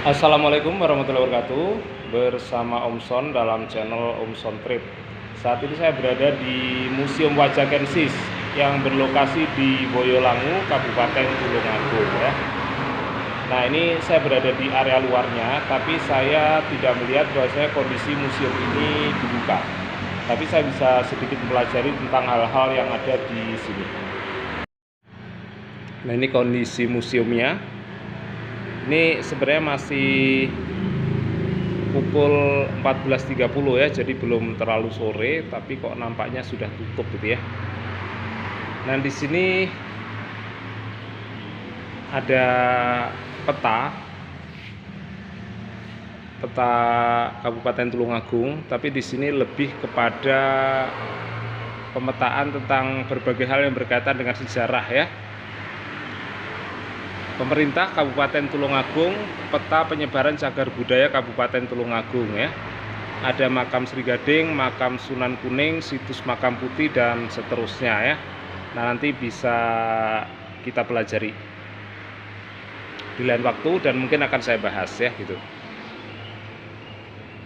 Assalamualaikum warahmatullahi wabarakatuh. Bersama Om Son dalam channel Om Son Trip. Saat ini saya berada di Museum Wajakensis yang berlokasi di Boyolangu, Kabupaten Tulungagung ya. Nah, ini saya berada di area luarnya, tapi saya tidak melihat bahwasanya kondisi museum ini dibuka. Tapi saya bisa sedikit mempelajari tentang hal-hal yang ada di sini. Nah, ini kondisi museumnya. Ini sebenarnya masih pukul 14.30 ya, jadi belum terlalu sore, tapi kok nampaknya sudah tutup gitu ya. Nah, di sini ada peta Kabupaten Tulungagung, tapi di sini lebih kepada pemetaan tentang berbagai hal yang berkaitan dengan sejarah ya. Pemerintah Kabupaten Tulungagung, peta penyebaran cagar budaya Kabupaten Tulungagung ya. Ada makam Sri Gading, makam Sunan Kuning, situs makam putih dan seterusnya ya. Nah, nanti bisa kita pelajari di lain waktu dan mungkin akan saya bahas ya gitu.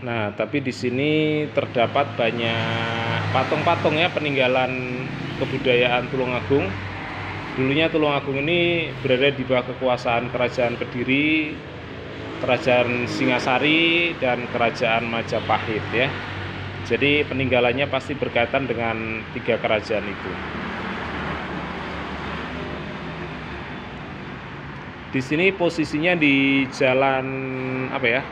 Nah, tapi di sini terdapat banyak patung-patung ya peninggalan kebudayaan Tulungagung. Dulunya Tulungagung ini berada di bawah kekuasaan Kerajaan Kediri, Kerajaan Singasari, dan Kerajaan Majapahit ya. Jadi peninggalannya pasti berkaitan dengan 3 kerajaan itu. Di sini posisinya di jalan apa ya?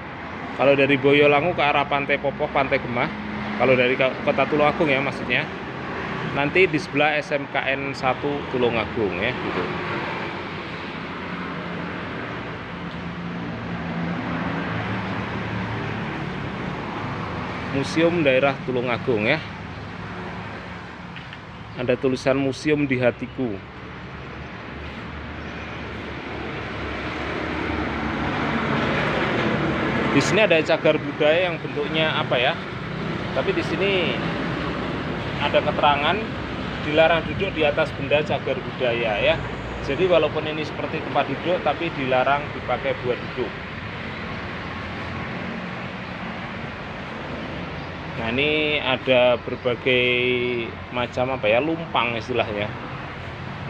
Kalau dari Boyolangu ke arah Pantai Popoh, Pantai Gemah. Kalau dari kota Tulungagung ya maksudnya. Nanti di sebelah SMKN 1 Tulungagung ya gitu. Museum Daerah Tulungagung ya. Ada tulisan museum di hatiku. Di sini ada cagar budaya yang bentuknya apa ya? Tapi di sini ada keterangan dilarang duduk di atas benda cagar budaya ya. Jadi walaupun ini seperti tempat duduk, tapi dilarang dipakai buat duduk. Nah, ini ada berbagai macam apa ya, lumpang istilahnya,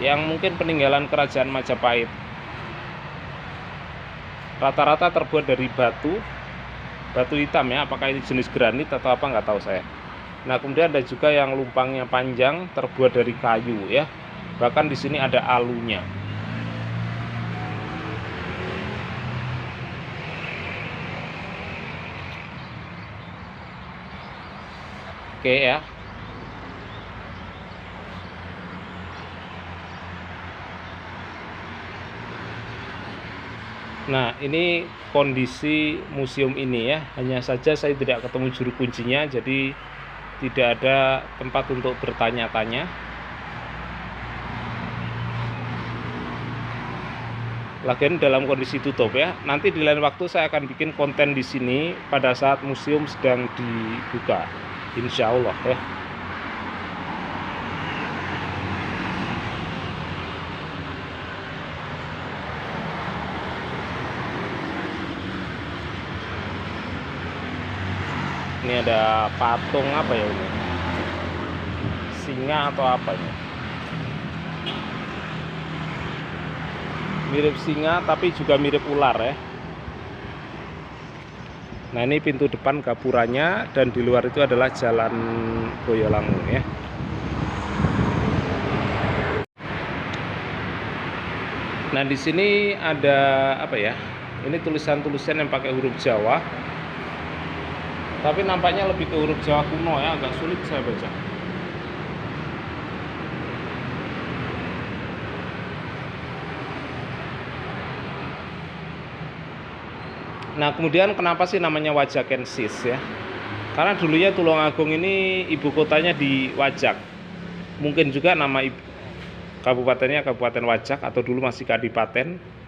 yang mungkin peninggalan Kerajaan Majapahit. Rata-rata terbuat dari batu hitam ya. Apakah ini jenis granit atau apa nggak tahu saya. Nah, kemudian ada juga yang lumpangnya panjang terbuat dari kayu ya. Bahkan di sini ada alunya. Oke ya. Nah, ini kondisi museum ini ya. Hanya saja saya tidak ketemu juru kuncinya, jadi tidak ada tempat untuk bertanya-tanya. Lagian dalam kondisi tutup ya. Nanti di lain waktu saya akan bikin konten di sini pada saat museum sedang dibuka, insya Allah ya. Ini ada patung apa ya ini? Singa atau apa ini? Mirip singa tapi juga mirip ular ya. Nah, ini pintu depan gapurannya dan di luar itu adalah jalan Boyolangu ya. Nah, di sini ada apa ya? Ini tulisan-tulisan yang pakai huruf Jawa. Tapi nampaknya lebih ke huruf Jawa kuno ya, agak sulit saya baca. Nah, kemudian kenapa sih namanya Wajakensis ya? Karena dulunya Tulungagung ini ibu kotanya di Wajak. Mungkin juga nama kabupatennya Kabupaten Wajak atau dulu masih Kadipaten.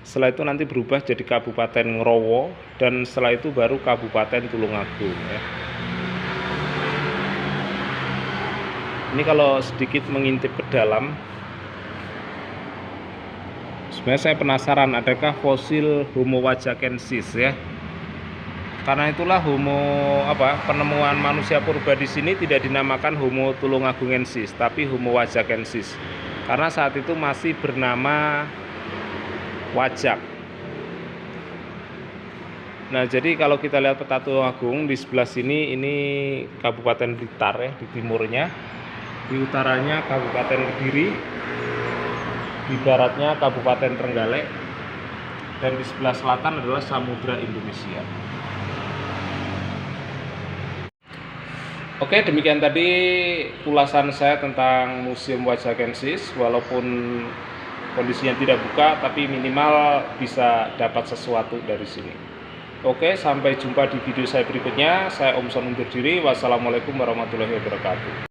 Setelah itu nanti berubah jadi Kabupaten Ngrowo dan setelah itu baru Kabupaten Tulungagung ya. Ini kalau sedikit mengintip ke dalam, Sebenarnya saya penasaran adakah fosil Homo wajakensis ya. Karena itulah penemuan manusia purba di sini tidak dinamakan Homo tulungagungensis tapi Homo wajakensis. Karena saat itu masih bernama wajak. Nah, jadi kalau kita lihat peta Tulungagung di sebelah sini, ini Kabupaten Blitar ya, di timurnya, di utaranya Kabupaten Kediri, di baratnya Kabupaten Trenggalek, dan di sebelah selatan adalah Samudra Indonesia. Oke, demikian tadi ulasan saya tentang Museum Wajakensis. Walaupun kondisinya tidak buka, tapi minimal bisa dapat sesuatu dari sini. Oke, sampai jumpa di video saya berikutnya. Saya Om Son undur diri. Wassalamualaikum warahmatullahi wabarakatuh.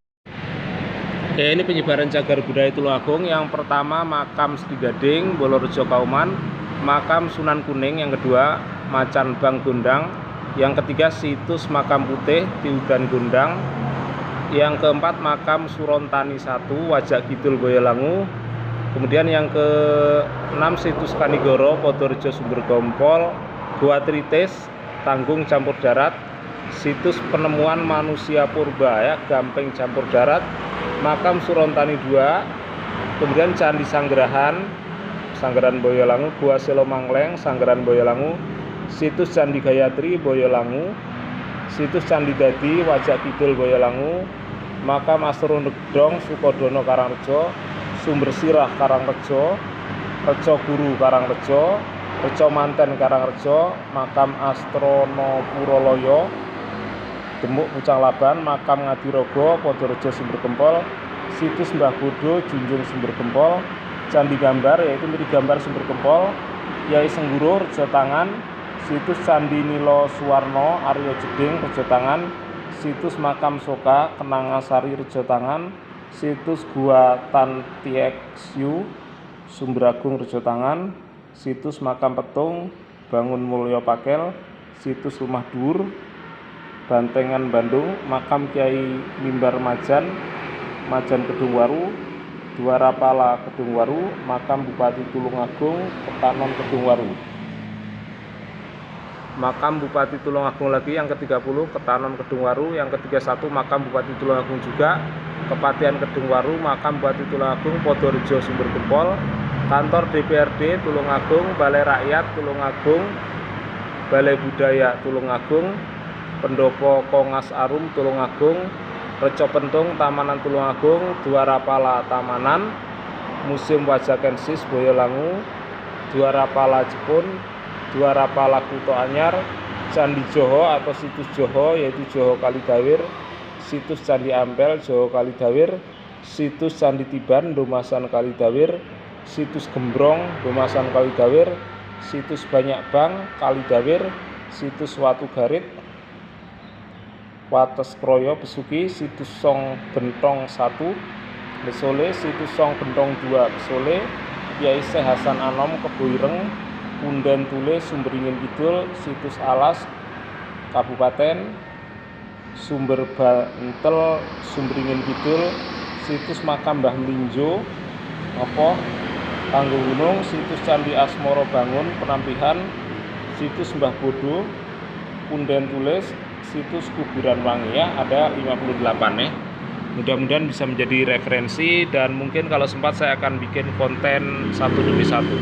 Oke, ini penyebaran cagar budaya Tulungagung. Yang pertama makam Sri Gading, Bolorejo Kauman. Makam Sunan Kuning yang kedua, Macan Bang Gondang. Yang ketiga situs Makam Putih, Tiudan Gondang. Yang keempat makam Surontani 1, Wajak Kidul Boyolangu. Kemudian yang keenam situs Kanigoro, Podorejo Sumber Gompol. Gua Tritis, Tanggung Campur Darat, situs penemuan manusia purba ya, Gampeng Campur Darat, makam Surontani 2, kemudian Candi Sanggerahan, Sanggeran Boyolangu, Gua Selo Mangleng, Sanggeran Boyolangu, situs Candi Gayatri Boyolangu, situs Candi Dadi, Wajak Kidul Boyolangu, makam Asronegdong Sukodono Karangrejo, Sumber Sirah Karangrejo, Rejo Guru Karangrejo, Rejo Manten Karangrejo, makam Astrono Puroloyo, Demuk Pucang Laban, makam Ngadirogo, Podorejo Sumber Gempol, situs Mbah Bodo Junjung Sumber Gempol, Candi Gambar yaitu Miri Gambar Sumber Gempol, Yai Sengguro Rejo Tangan, situs Candi Nilo Suwarno Aryo Jeding Rejo Tangan, situs makam Soka Kenangasari Rejo Tangan, situs Gua Tantieksyu Sumberagung Rejo Tangan, situs makam Petung Bangun Mulyo Pakel, situs Rumah Dur Bantengan Bandung, makam Kiai Mimbar Majan Kedung Waru, Dwarapala Kedung Waru, makam Bupati Tulungagung Petanon Kedung Waru, makam Bupati Tulungagung lagi yang ke-30 Ketanon Kedung Waru, yang ke-31 makam Bupati Tulungagung juga Kepatian Kedung Waru, makam Bupati Tulungagung Podorejo Sumber Gempol, kantor DPRD Tulungagung, Balai Rakyat Tulungagung, Balai Budaya Tulungagung, Pendopo Kongas Arum Tulungagung, Reco Pentung Tamanan Tulungagung, Dwarapala Tamanan, Museum Wajakensis Boyolangu, Dwarapala Jepun, Dwarapala Kuto Anyar, Candi Joho atau situs Joho yaitu Joho Kalidawir, situs Candi Ampel Joho Kalidawir, situs Candi Tiban Domasan Kalidawir, situs Gembrong Domasan Kalidawir, situs Banyak Bang Kalidawir, situs Watu Garit Wates Kroyo Besuki, situs Song Gentong 1 Besole, situs Song Gentong 2 Besole, Yai Syekh Hasan Anom Keboireng Punden Tule Sumberingin Kidul, situs Alas Kabupaten, Sumber Bantel Sumberingin Kidul, situs makam Mbah Mlinjo Tanggung Gunung, situs Candi Asmoro Bangun Penampihan, situs Mbah Bodo Punden Tulis, situs Kuburan Wangi ya, ada 58 ya. Mudah-mudahan bisa menjadi referensi dan mungkin kalau sempat saya akan bikin konten satu demi satu.